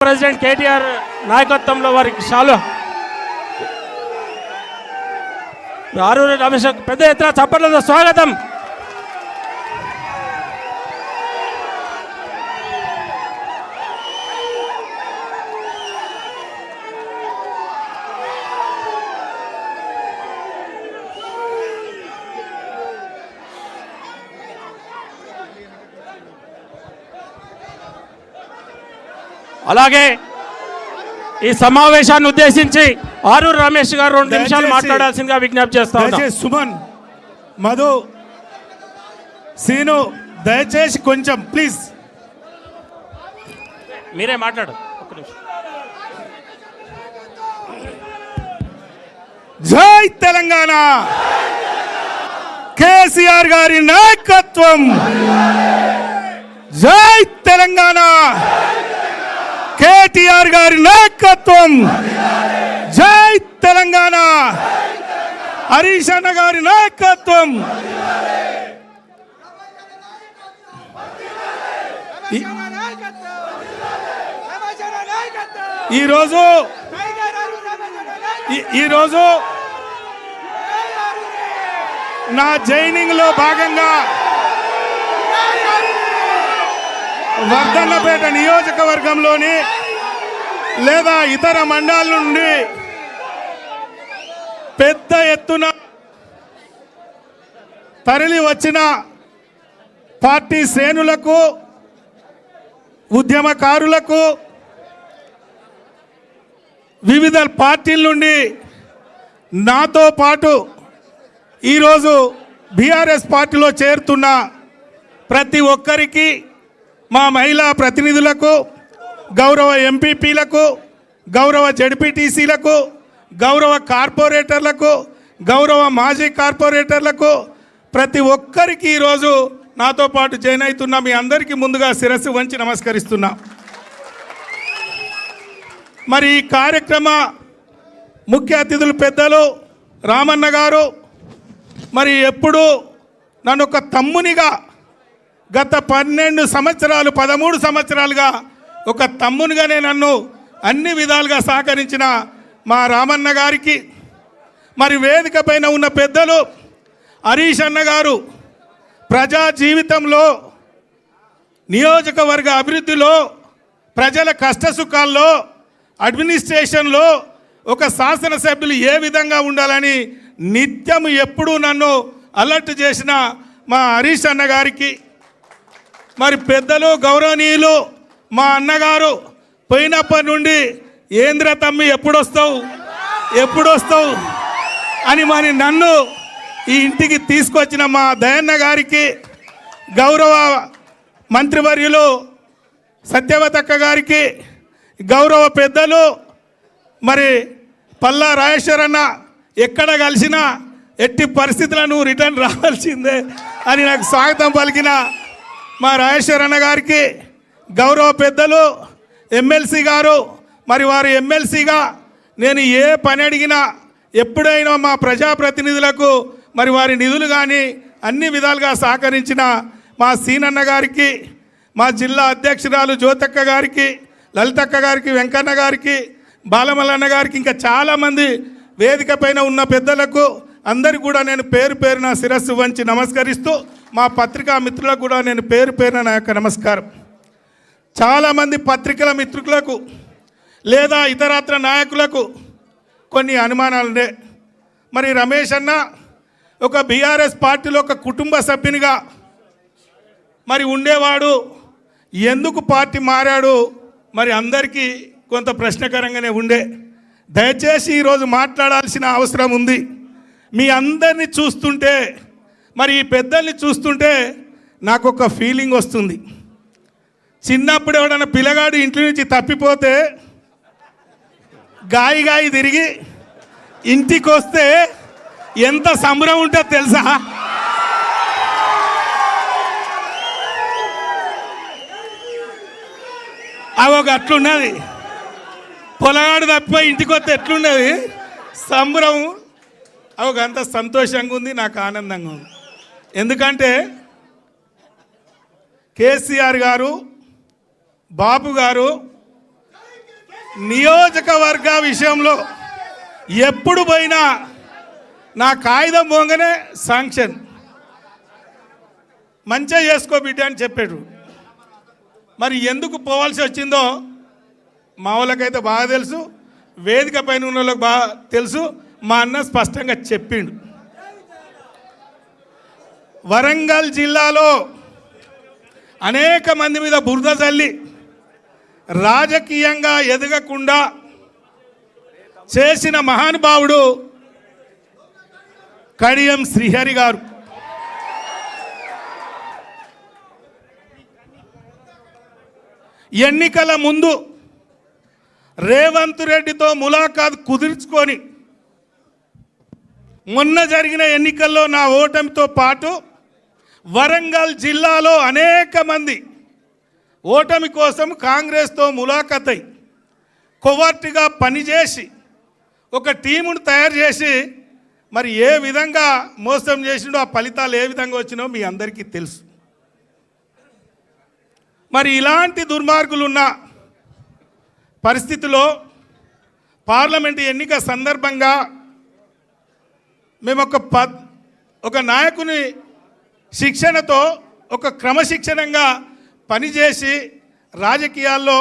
President KTR నాయకత్వంలో వారికి షాలు ఆరూరి రమేష్ పెద్ద ఎత్తున చప్పట్లతో స్వాగతం. అలాగే ఈ సమావేశాన్ని ఉద్దేశించి ఆరూరి రమేష్ గారు 2 నిమిషాలు మాట్లాడాల్సిందిగా విజ్ఞప్తి చేస్తా ఉన్నాం. సుమన్, మధు, సీను దయచేసి కొంచెం ప్లీజ్ మీరే మాట్లాడు. ఒక్క నిమిషం. జై తెలంగాణ, కేసీఆర్ గారి నాయకత్వం. జై తెలంగాణ, కేటీఆర్ గారి నాయకత్వం. జై తెలంగాణ, హరీష్ అన్న గారి నాయకత్వం. ఈరోజు నా జైనింగ్ లో భాగంగా వర్ధన్నపేట నియోజకవర్గంలోని లేదా ఇతర మండలాల నుండి పెద్ద ఎత్తున తరలి వచ్చిన పార్టీ శ్రేణులకు, ఉద్యమకారులకు, వివిధ పార్టీల నుండి నాతో పాటు ఈరోజు బీఆర్ఎస్ పార్టీలో చేరుతున్న ప్రతి ఒక్కరికి, మా మహిళా ప్రతినిధులకు, గౌరవ ఎంపీపీలకు, గౌరవ జడ్పీటీసీలకు, గౌరవ కార్పొరేటర్లకు, గౌరవ మాజీ కార్పొరేటర్లకు, ప్రతి ఒక్కరికి ఈరోజు నాతో పాటు జాయిన్ అవుతున్న మీ అందరికీ ముందుగా శిరస్సు వంచి నమస్కరిస్తున్నా. మరి ఈ కార్యక్రమ ముఖ్య అతిథులు పెద్దలు రామన్న గారు మరి ఎప్పుడు నన్ను ఒక తమ్మునిగా గత 12 సంవత్సరాలు 13 సంవత్సరాలుగా ఒక తమ్మునిగానే నన్ను అన్ని విధాలుగా సహకరించిన మా రామన్న గారికి, మరి వేదిక పైన ఉన్న పెద్దలు హరీష్ అన్న గారు ప్రజా జీవితంలో, నియోజకవర్గ అభివృద్ధిలో, ప్రజల కష్టసుఖాల్లో, అడ్మినిస్ట్రేషన్లో ఒక శాసనసభ్యులు ఏ విధంగా ఉండాలని నిత్యం ఎప్పుడూ నన్ను అలర్ట్ చేసిన మా హరీష్ అన్న గారికి, మరి పెద్దలు గౌరవనీయులు మా అన్నగారు పోయినప్పటి నుండి ఏంద్ర తమ్మి ఎప్పుడొస్తావు అని మరి నన్ను ఈ ఇంటికి తీసుకొచ్చిన మా దయన్న గారికి, గౌరవ మంత్రివర్యులు సత్యవతక్క గారికి, గౌరవ పెద్దలు మరి పల్లా రాజేశ్వరన్న ఎక్కడ కలిసినా ఎట్టి పరిస్థితులను రిటర్న్ రావాల్సిందే అని నాకు స్వాగతం పలికిన మా రాజేశ్వరన్న గారికి, గౌరవ పెద్దలు ఎమ్మెల్సీ గారు, మరి వారి ఎమ్మెల్సీగా నేను ఏ పని అడిగినా ఎప్పుడైనా మా ప్రజాప్రతినిధులకు మరి వారి నిధులు కానీ అన్ని విధాలుగా సహకరించిన మా సీనన్న గారికి, మా జిల్లా అధ్యక్షురాలు జ్యోతక్క గారికి, లలితక్క గారికి, వెంకన్న గారికి, బాలమల్లన్న గారికి, ఇంకా చాలామంది వేదిక పైన ఉన్న పెద్దలకు అందరికీ కూడా నేను పేరు పేరున శిరస్సు వంచి నమస్కరిస్తూ, మా పత్రికా మిత్రులకు కూడా నేను పేరు పేరున నా యొక్క నమస్కారం. చాలామంది పత్రికల మిత్రులకు లేదా ఇతరత్ర నాయకులకు కొన్ని అనుమానాలుండే. మరి రమేష్ అన్న ఒక బీఆర్ఎస్ పార్టీలో ఒక కుటుంబ సభ్యునిగా మరి ఉండేవాడు, ఎందుకు పార్టీ మారాడు మరి అందరికీ కొంత ప్రశ్నకరంగానే ఉండే. దయచేసి ఈరోజు మాట్లాడాల్సిన అవసరం ఉంది. మీ అందరినీ చూస్తుంటే, మరి ఈ పెద్దల్ని చూస్తుంటే నాకు ఒక ఫీలింగ్ వస్తుంది. చిన్నప్పుడు ఎవడన్నా పిల్లగాడు ఇంటి నుంచి తప్పిపోతే గాయి తిరిగి ఇంటికి వస్తే ఎంత సంబరం ఉంటుందో తెలుసా? అవి ఒక అట్లున్నది. పొలగాడు తప్పిపోయి ఇంటికి వస్తే ఎట్లున్నది సంబరం. అవి ఒక అంత సంతోషంగా ఉంది, నాకు ఆనందంగా ఉంది. ఎందుకంటే కేసీఆర్ గారు, బాబు గారు నియోజకవర్గ విషయంలో ఎప్పుడు పోయినా నా కాగితం పోగానే శాంక్షన్, మంచిగా చేసుకో బిడ్డ అని చెప్పాడు. మరి ఎందుకు పోవాల్సి వచ్చిందో మా వాళ్ళకైతే బాగా తెలుసు, వేదిక పైన ఉన్న వాళ్ళకి బాగా తెలుసు. మా అన్న స్పష్టంగా చెప్పిండు. వరంగల్ జిల్లాలో అనేక మంది మీద బురద చల్లి రాజకీయంగా ఎదగకుండా చేసిన మహానుభావుడు కడియం శ్రీహరి గారు. ఎన్నికల ముందు రేవంత్ రెడ్డితో ములాఖాత్ కుదుర్చుకొని మొన్న జరిగిన ఎన్నికల్లో నా ఓటమితో పాటు వరంగల్ జిల్లాలో అనేక మంది ఓటమి కోసం కాంగ్రెస్తో ములాఖాత్ అయి కొవర్ట్గా పనిచేసి ఒక టీమును తయారు చేసి మరి ఏ విధంగా మోసం చేసిండో, ఆ ఫలితాలు ఏ విధంగా వచ్చినో మీ అందరికీ తెలుసు. మరి ఇలాంటి దుర్మార్గులు ఉన్న పరిస్థితిలో పార్లమెంటు ఎన్నిక సందర్భంగా మేము ఒక నాయకుని శిక్షణతో ఒక క్రమశిక్షణంగా పనిచేసి రాజకీయాల్లో,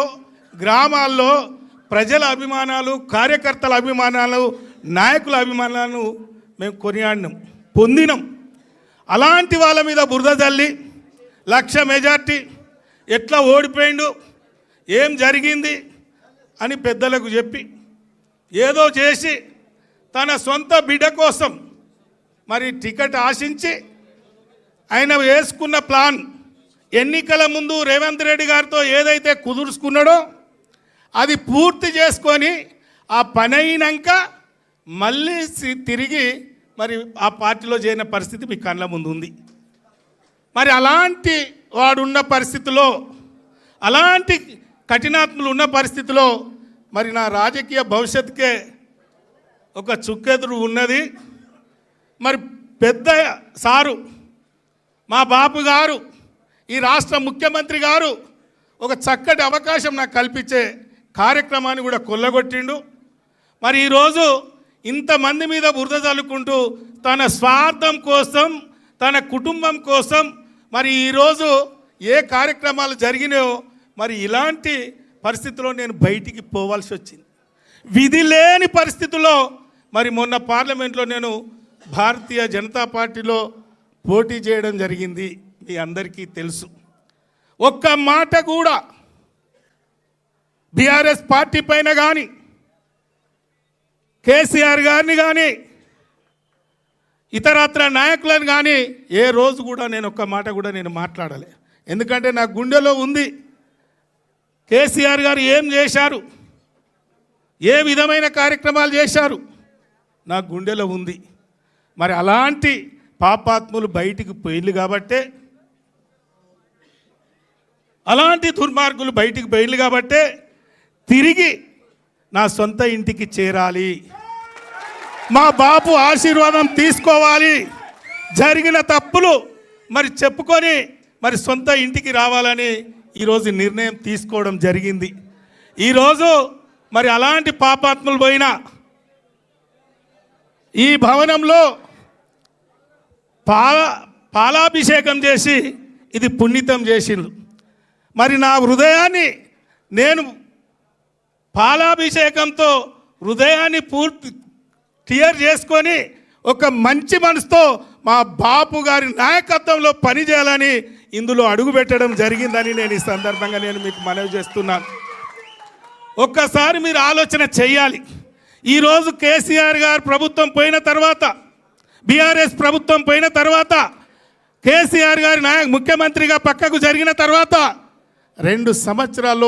గ్రామాల్లో ప్రజల అభిమానాలు, కార్యకర్తల అభిమానాలు, నాయకుల అభిమానాలను మేము కొనియాడినాం, పొందినాం. అలాంటి వాళ్ళ మీద బురద జల్లి 1,00,000 మెజార్టీ ఎట్లా ఓడిపోయిండు, ఏం జరిగింది అని పెద్దలకు చెప్పి ఏదో చేసి తన సొంత బిడ్డ కోసం మరి టికెట్ ఆశించి ఆయన వేసుకున్న ప్లాన్ ఎన్నికల ముందు రేవంత్ రెడ్డి గారితో ఏదైతే కుదుర్చుకున్నాడో అది పూర్తి చేసుకొని ఆ పని అయినాక మళ్ళీ తిరిగి మరి ఆ పార్టీలో చేరిన పరిస్థితి మీ కళ్ళ ముందు ఉంది. మరి అలాంటి వాడున్న పరిస్థితిలో, అలాంటి కఠినాత్ములు ఉన్న పరిస్థితిలో మరి నా రాజకీయ భవిష్యత్తుకే ఒక చుక్కెదురు ఉన్నది. మరి పెద్ద సారు మా బాపు గారు, ఈ రాష్ట్ర ముఖ్యమంత్రి గారు ఒక చక్కటి అవకాశం నాకు కల్పించే కార్యక్రమాన్ని కూడా కొల్లగొట్టిండు. మరి ఈరోజు ఇంతమంది మీద బురద చల్లుకుంటూ తన స్వార్థం కోసం, తన కుటుంబం కోసం మరి ఈరోజు ఏ కార్యక్రమాలు జరిగినాయో మరి ఇలాంటి పరిస్థితుల్లో నేను బయటికి పోవాల్సి వచ్చింది. విధి లేని పరిస్థితుల్లో మరి మొన్న పార్లమెంట్లో నేను భారతీయ జనతా పార్టీలో పోటీ చేయడం జరిగింది, మీ అందరికీ తెలుసు. ఒక్క మాట కూడా బీఆర్ఎస్ పార్టీ పైన కానీ, కేసీఆర్ గారిని కానీ, ఇతరత్ర నాయకులను కానీ ఏ రోజు కూడా నేను ఒక్క మాట కూడా నేను మాట్లాడలే. ఎందుకంటే నా గుండెలో ఉంది కేసీఆర్ గారు ఏం చేశారు, ఏ విధమైన కార్యక్రమాలు చేశారు, నా గుండెలో ఉంది. మరి అలాంటి పాపాత్ములు బయటికి పోయిళ్ళు కాబట్టే, అలాంటి దుర్మార్గులు బయటికి పోయిళ్ళు కాబట్టే తిరిగి నా సొంత ఇంటికి చేరాలి, మా బాపు ఆశీర్వాదం తీసుకోవాలి, జరిగిన తప్పులు మరి చెప్పుకొని మరి సొంత ఇంటికి రావాలని ఈరోజు నిర్ణయం తీసుకోవడం జరిగింది. ఈరోజు మరి అలాంటి పాపాత్ములు పోయిన ఈ భవనంలో పాలాభిషేకం చేసి ఇది పుణ్యతం చేసిండ్రు. మరి నా హృదయాన్ని నేను పాలాభిషేకంతో హృదయాన్ని పూర్తి క్లియర్ చేసుకొని ఒక మంచి మనసుతో మా బాపు గారి నాయకత్వంలో పనిచేయాలని ఇందులో అడుగుపెట్టడం జరిగిందని నేను ఈ సందర్భంగా నేను మీకు మనవి చేస్తున్నాను. ఒక్కసారి మీరు ఆలోచన చేయాలి. ఈరోజు కేసీఆర్ గారు ప్రభుత్వం పోయిన తర్వాత, బీఆర్ఎస్ ప్రభుత్వం పోయిన తర్వాత, కేసీఆర్ గారి ముఖ్యమంత్రిగా పక్కకు జరిగిన తర్వాత 2 సంవత్సరాల్లో